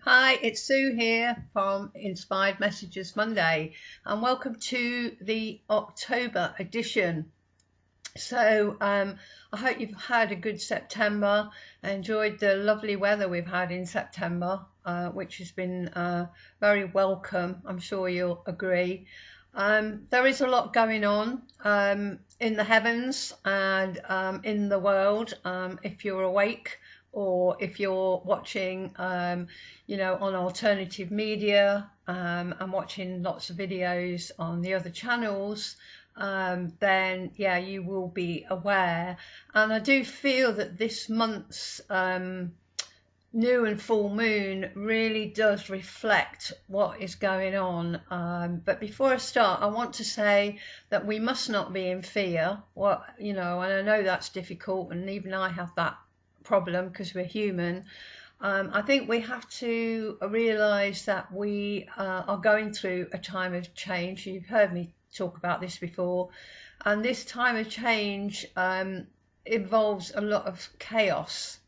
Hi, it's Sue here from Inspired Messages Monday, and welcome to the October edition. I hope you've had a good September. I enjoyed the lovely weather we've had in September, which has been very welcome. I'm sure you'll agree. There is a lot going on in the heavens and in the world. If you're awake or if you're watching, on alternative media and watching lots of videos on the other channels, then yeah, you will be aware. And I do feel that this month's new and full moon really does reflect what is going on. But before I start, I want to say that we must not be in fear. And I know that's difficult, and even I have that problem because we're human. I think we have to realize that we are going through a time of change. You've heard me talk about this before, and this time of change involves a lot of chaos,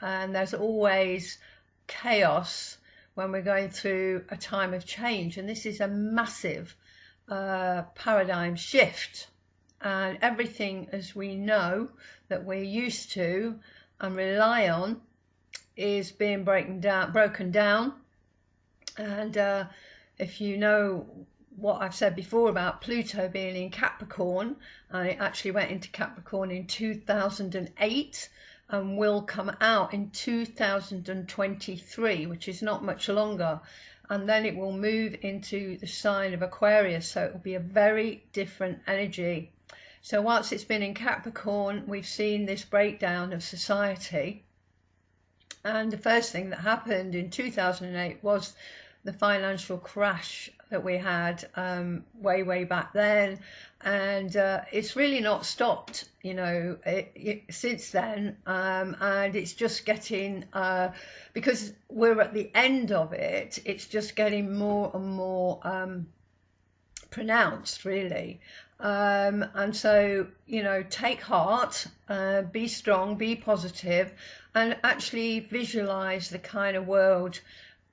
and there's always chaos when we're going through a time of change, and this is a massive paradigm shift, and everything as we know that we're used to and rely on is being broken down. And if you know what I've said before about Pluto being in Capricorn, and it actually went into Capricorn in 2008 and will come out in 2023, which is not much longer, and then it will move into the sign of Aquarius, so it will be a very different energy. So whilst it's been in Capricorn, we've seen this breakdown of society. And the first thing that happened in 2008 was the financial crash that we had way back then. And it's really not stopped, since then. And it's just getting, because we're at the end of it, it's just getting more and more pronounced, really. And so, take heart, be strong, be positive, and actually visualize the kind of world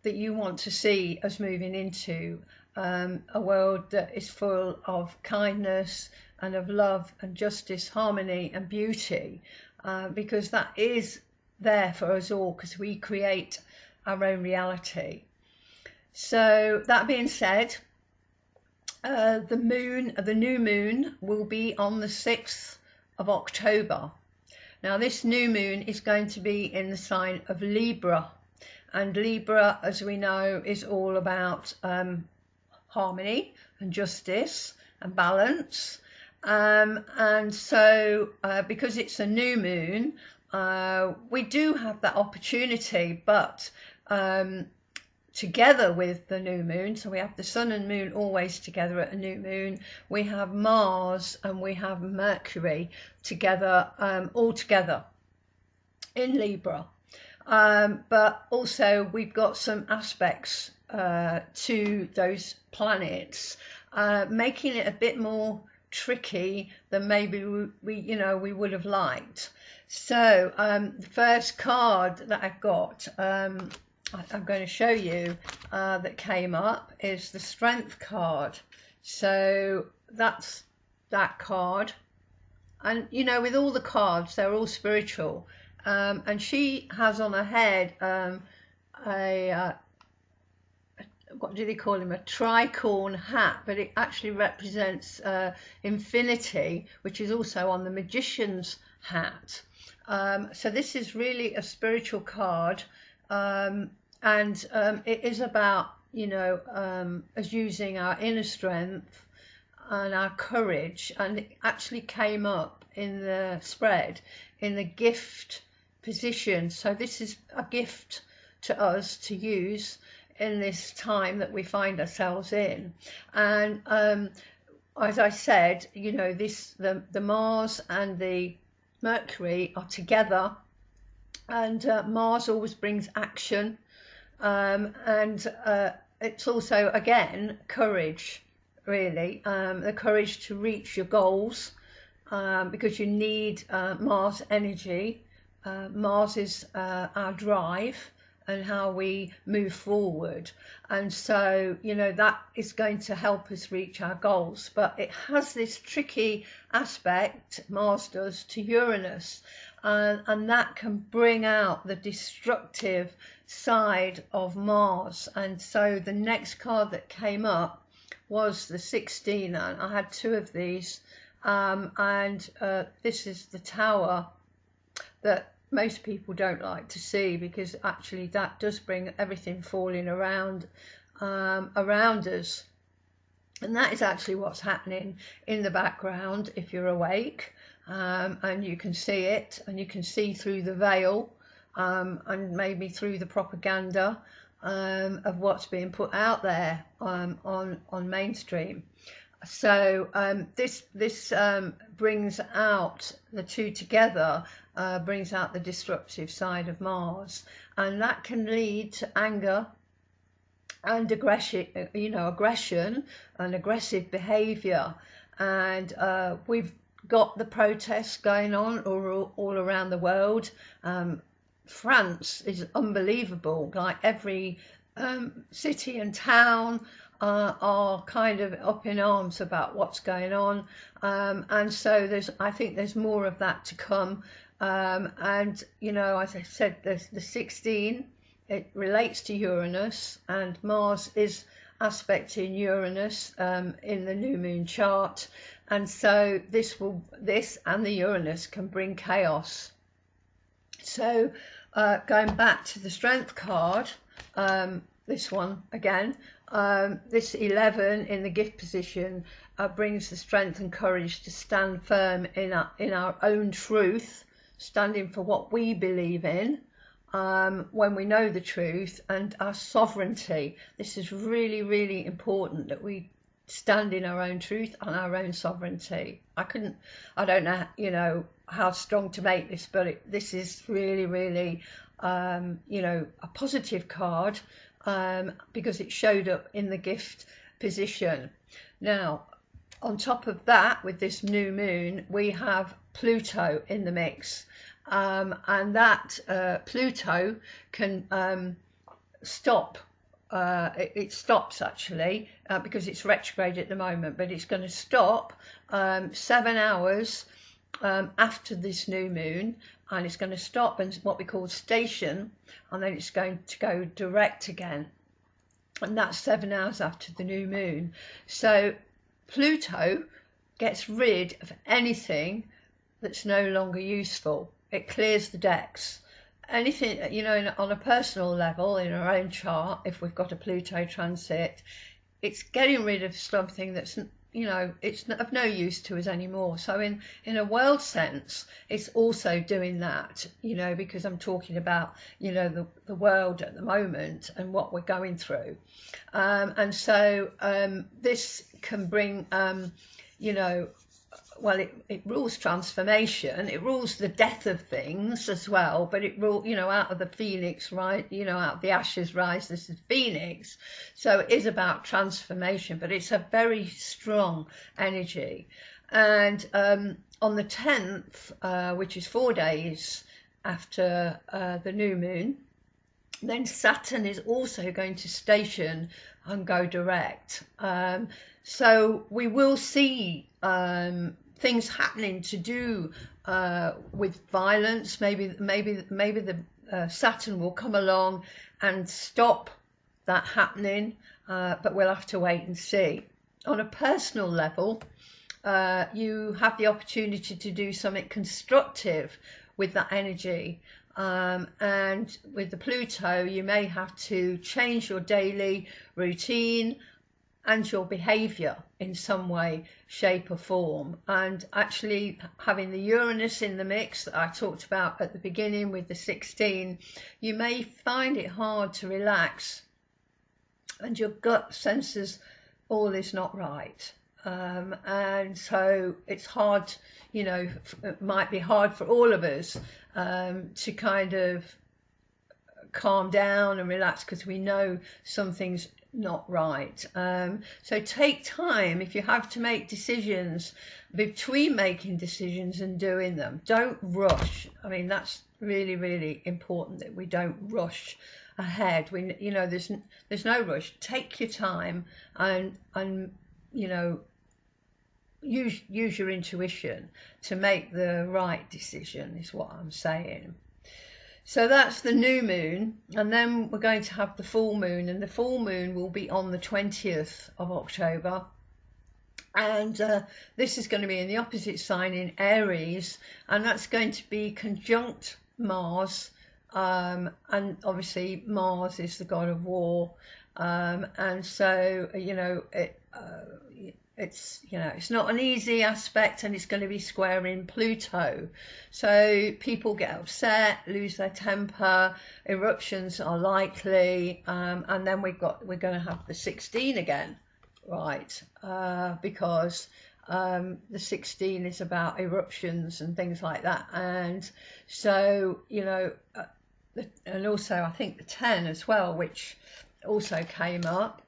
that you want to see us moving into, a world that is full of kindness and of love and justice, harmony and beauty, because that is there for us all, because we create our own reality. So that being said, the new moon will be on the 6th of October. Now this new moon is going to be in the sign of Libra, and Libra, as we know, is all about harmony and justice and balance. And so because it's a new moon, we do have that opportunity, but together with the new moon, so we have the sun and moon always together at a new moon, we have Mars and we have Mercury together, all together in Libra. But also we've got some aspects to those planets, making it a bit more tricky than maybe we would have liked. So the first card that I've got, I'm going to show you, that came up is the Strength card. So that's that card, and with all the cards, they're all spiritual, and she has on her head what do they call him, a tricorn hat, but it actually represents infinity, which is also on the Magician's hat. So this is really a spiritual card. And it is about, us using our inner strength and our courage, and it actually came up in the spread in the gift position. So this is a gift to us to use in this time that we find ourselves in. And as I said, the Mars and the Mercury are together, and Mars always brings action, and it's also, again, courage, really, the courage to reach your goals, because you need Mars energy. Mars is our drive, and how we move forward. And so, you know, that is going to help us reach our goals. But it has this tricky aspect, Mars does, to Uranus, and that can bring out the destructive side of Mars. And so the next card that came up was the 16, and I had two of these, and this is the Tower that most people don't like to see, because actually that does bring everything falling around us, and that is actually what's happening in the background if you're awake, and you can see it, and you can see through the veil, and maybe through the propaganda of what's being put out there on mainstream. So this brings out the two together, brings out the destructive side of Mars, and that can lead to anger and aggression, aggression and aggressive behaviour. And we've got the protests going on all around the world. France is unbelievable. Like every city and town are kind of up in arms about what's going on, and so I think there's more of that to come. And you know, as I said, the 16, it relates to Uranus, and Mars is aspecting Uranus in the new moon chart, and so this and the Uranus can bring chaos. So going back to the Strength card, this one again, this 11 in the gift position brings the strength and courage to stand firm in our own truth, standing for what we believe in, when we know the truth, and our sovereignty. This is really, really important, that we stand in our own truth and our own sovereignty. I don't know, you know, how strong to make this, but this is really, really, you know, a positive card, because it showed up in the gift position. Now, on top of that, with this new moon, we have Pluto in the mix, and that Pluto can stop. It stops actually, because it's retrograde at the moment, but it's going to stop 7 hours after this new moon, and it's going to stop and what we call station, and then it's going to go direct again, and that's 7 hours after the new moon. So Pluto gets rid of anything that's no longer useful. It clears the decks. Anything, you know, on a personal level, in our own chart, if we've got a Pluto transit, it's getting rid of something that's, you know, it's of no use to us anymore. So in a world sense, it's also doing that, you know, because I'm talking about, you know, the world at the moment and what we're going through. And so this can bring, you know, well, it rules transformation, it rules the death of things as well, but it rules, you know, out of the phoenix, right, you know, out of the ashes rises the phoenix. So it is about transformation, but it's a very strong energy. And on the 10th, which is 4 days after the new moon, then Saturn is also going to station and go direct. So we will see things happening to do with violence. Maybe the Saturn will come along and stop that happening, but we'll have to wait and see. On a personal level, you have the opportunity to do something constructive with that energy, and with the Pluto, you may have to change your daily routine and your behaviour in some way, shape or form. And actually having the Uranus in the mix that I talked about at the beginning with the 16, you may find it hard to relax, and your gut senses all is not right. And so it's hard, you know, it might be hard for all of us to kind of calm down and relax, because we know something's not right. So take time if you have to make decisions. Between making decisions and doing them, don't rush. I mean, that's really, really important, that we don't rush ahead. You know, there's no rush. Take your time and you know, use your intuition to make the right decision, is what I'm saying. So that's the new moon, and then we're going to have the full moon, and the full moon will be on the 20th of October. And this is going to be in the opposite sign in Aries, and that's going to be conjunct Mars. And obviously Mars is the god of war, and so you know it's you know, it's not an easy aspect, and it's going to be squaring Pluto, so people get upset, lose their temper, eruptions are likely, and then we're going to have the 16 again, right? Because the 16 is about eruptions and things like that, and so you know, and also I think the 10 as well, which also came up.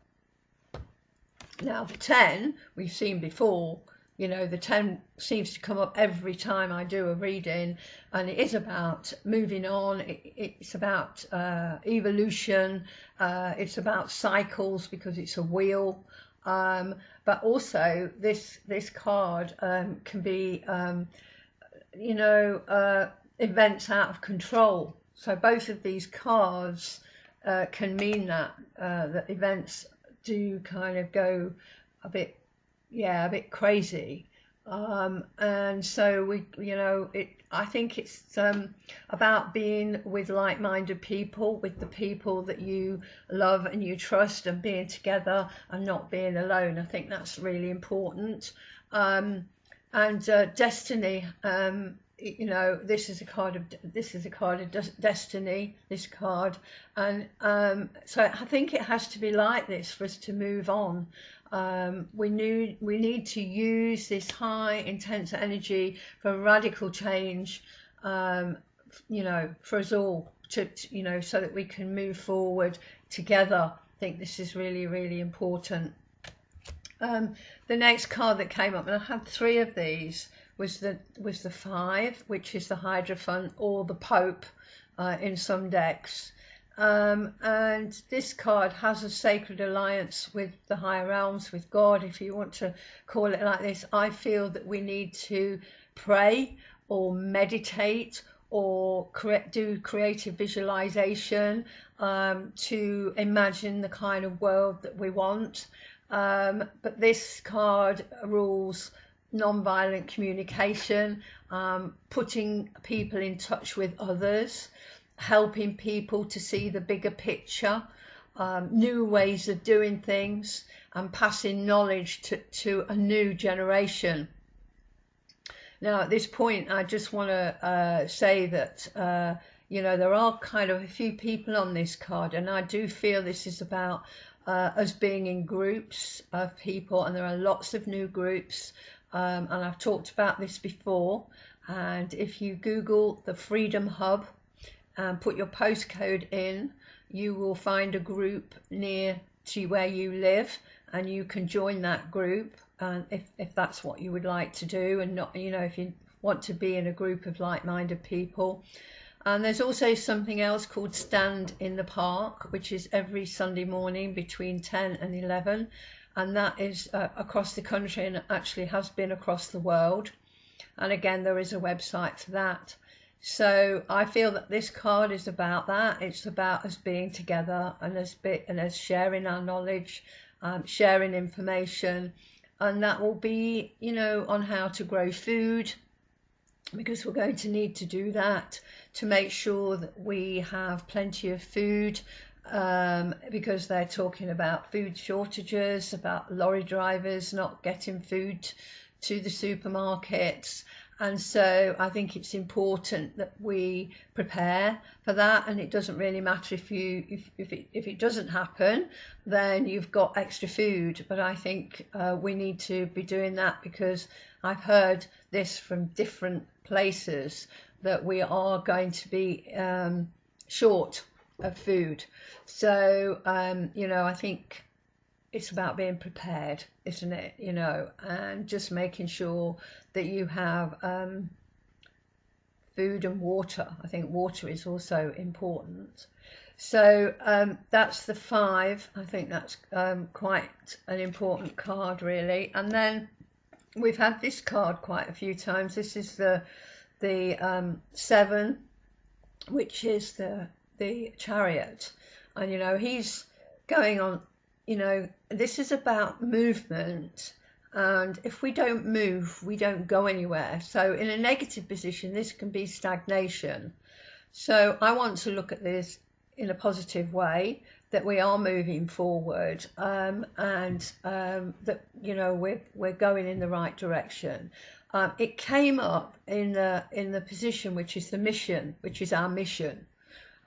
Now the 10 we've seen before, you know, the 10 seems to come up every time I do a reading, and it is about moving on, it's about evolution, it's about cycles because it's a wheel, but also this card can be you know, events out of control. So both of these cards can mean that that events do kind of go a bit crazy, and so we, you know, I think it's about being with like-minded people, with the people that you love and you trust, and being together and not being alone. I think that's really important. And destiny, you know, this is a card of destiny, this card, and so I think it has to be like this for us to move on. We need to use this high intense energy for radical change, you know, for us all to you know, so that we can move forward together. I think this is really, really important. The next card that came up, and I had 3 of these, was the 5, which is the Hierophant or the Pope in some decks, and this card has a sacred alliance with the higher realms, with God, if you want to call it like this. I feel that we need to pray or meditate or do creative visualization to imagine the kind of world that we want. But this card rules non-violent communication, putting people in touch with others, helping people to see the bigger picture, new ways of doing things, and passing knowledge to a new generation. Now at this point I just want to say that you know, there are kind of a few people on this card, and I do feel this is about us being in groups of people, and there are lots of new groups, and I've talked about this before, and if you Google the Freedom Hub and put your postcode in, you will find a group near to where you live, and you can join that group, and if that's what you would like to do, and not, you know, if you want to be in a group of like-minded people. And there's also something else called Stand in the Park, which is every Sunday morning between 10 and 11, and that is across the country, and actually has been across the world, and again there is a website for that. So I feel that this card is about that. It's about us being together, and us sharing our knowledge, sharing information, and that will be, you know, on how to grow food, because we're going to need to do that to make sure that we have plenty of food, because they're talking about food shortages, about lorry drivers not getting food to the supermarkets. And so I think it's important that we prepare for that, and it doesn't really matter if it doesn't happen, then you've got extra food. But I think we need to be doing that, because I've heard this from different places that we are going to be short of food. So you know, I think it's about being prepared, isn't it? You know, and just making sure that you have food and water. I think water is also important. So that's the 5. I think that's quite an important card, really. And then we've had this card quite a few times. This is the 7, which is the Chariot, and he's going on. This is about movement, and if we don't move, we don't go anywhere. So in a negative position, this can be stagnation. So I want to look at this in a positive way, that we are moving forward, and that we're going in the right direction. It came up in the position which is the mission, which is our mission,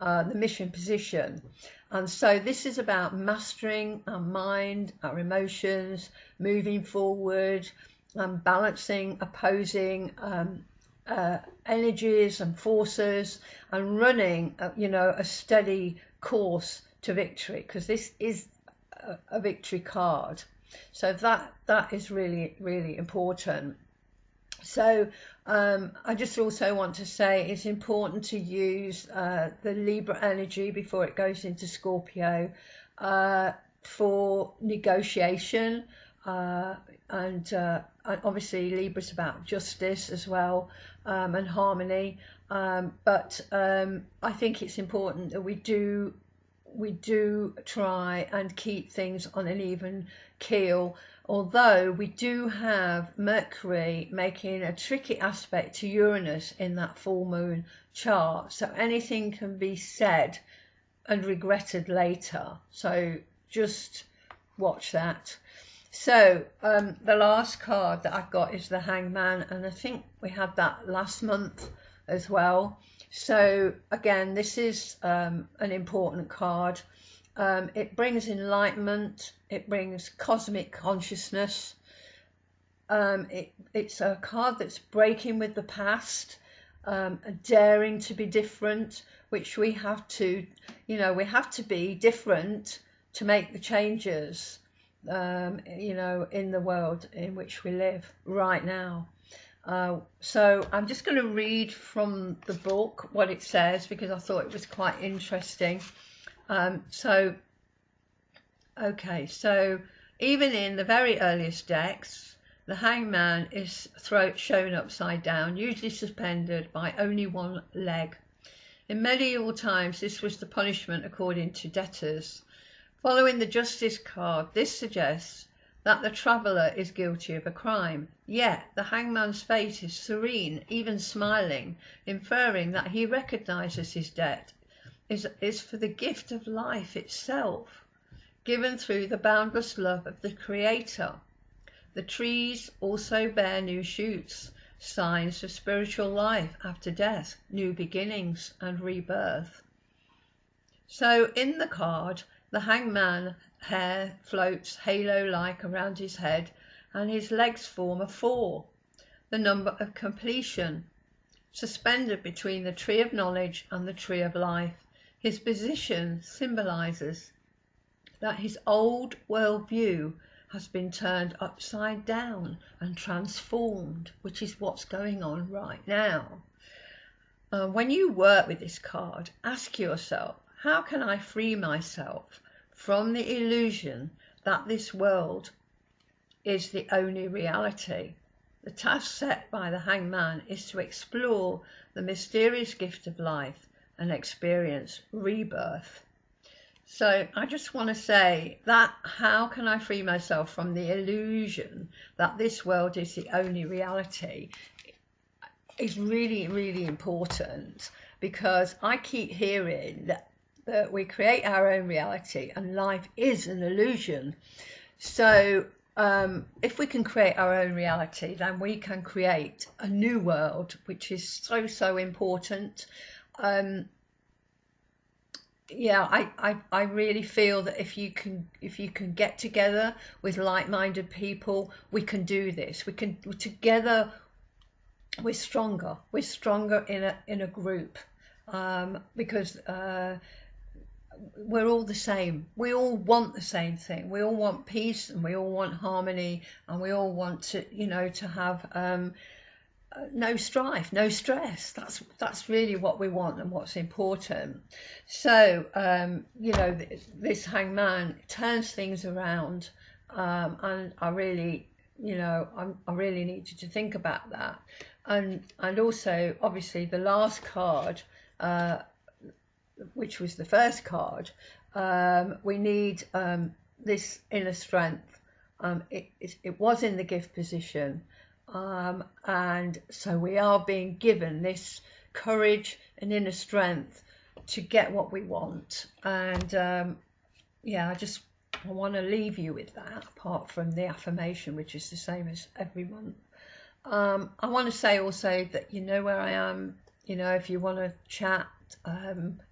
the mission position. And so this is about mastering our mind, our emotions, moving forward, balancing opposing energies and forces, and running a steady course to victory, because this is a victory card. So that is really, really important. So I just also want to say it's important to use the Libra energy before it goes into Scorpio for negotiation, and obviously Libra's about justice as well, and harmony, but I think it's important that we do try and keep things on an even keel, although we do have Mercury making a tricky aspect to Uranus in that full moon chart, so anything can be said and regretted later, so just watch that. So the last card that I've got is the Hangman, and I think we had that last month as well. So again, this is an important card. It brings enlightenment, it brings cosmic consciousness. It's a card that's breaking with the past, daring to be different, which we have to, we have to be different to make the changes, in the world in which we live right now. So I'm just going to read from the book what it says, because I thought it was quite interesting. So even in the very earliest decks, the Hangman is shown upside down, usually suspended by only one leg. In medieval times, this was the punishment according to debtors. Following the Justice card, this suggests that the traveller is guilty of a crime, yet the Hangman's face is serene, even smiling, inferring that he recognises his debt is for the gift of life itself, given through the boundless love of the Creator. The trees also bear new shoots, signs of spiritual life after death, new beginnings and rebirth. So in the card, the Hangman hair floats halo-like around his head, and his legs form a 4, the number of completion, suspended between the tree of knowledge and the tree of life. His position symbolises that his old world view has been turned upside down and transformed, which is what's going on right now. When you work with this card, ask yourself, how can I free myself from the illusion that this world is the only reality? The task set by the Hangman is to explore the mysterious gift of life and experience rebirth. So I just want to say that how can I free myself from the illusion that this world is the only reality is really, really important, because I keep hearing that we create our own reality and life is an illusion. So if we can create our own reality, then we can create a new world, which is so, so important. I really feel that if you can get together with like-minded people, we can do this. Together we're stronger in a group, because we're all the same. We all want the same thing. We all want peace, and we all want harmony, and we all want to to have no strife, no stress. That's really what we want and what's important. So you know, this hangman turns things around, and I really, you know, I really need you to think about that. And also, obviously, the last card, which was the first card, we need this inner strength. It was in the gift position, and so we are being given this courage and inner strength to get what we want. And yeah, I want to leave you with that, apart from the affirmation, which is the same as every month. I want to say also that you know where I am. You know, if you want to chat,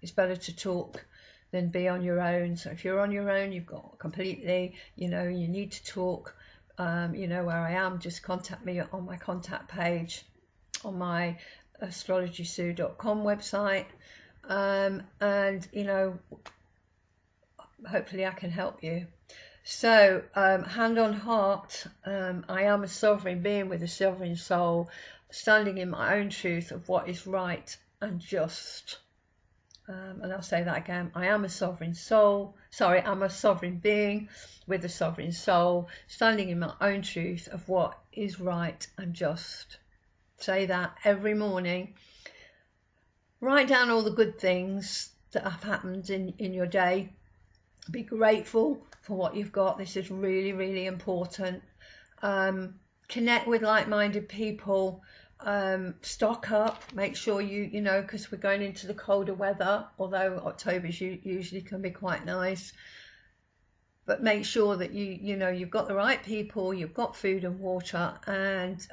it's better to talk than be on your own. So if you're on your own, you've got completely, you know, you need to talk. You know where I am. Just contact me on my contact page on my astrologysue.com website, and you know, hopefully I can help you. So hand on heart, I am a sovereign being with a sovereign soul, standing in my own truth of what is right and just. And I'll say that again. I am a sovereign soul. Sorry, I'm a sovereign being with a sovereign soul, standing in my own truth of what is right and just. Say that every morning. Write down all the good things that have happened in your day. Be grateful for what you've got. This is really, really important. Connect with like-minded people. Stock up, make sure you know, because we're going into the colder weather, although October's usually can be quite nice, but make sure that you know you've got the right people, you've got food and water, and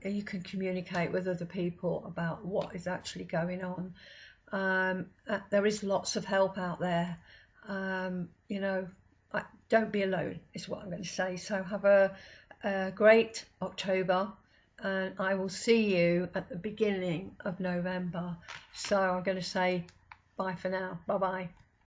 you can communicate with other people about what is actually going on. There is lots of help out there. You know, don't be alone is what I'm going to say. So have a great October, and I will see you at the beginning of November. So I'm going to say bye for now. Bye bye.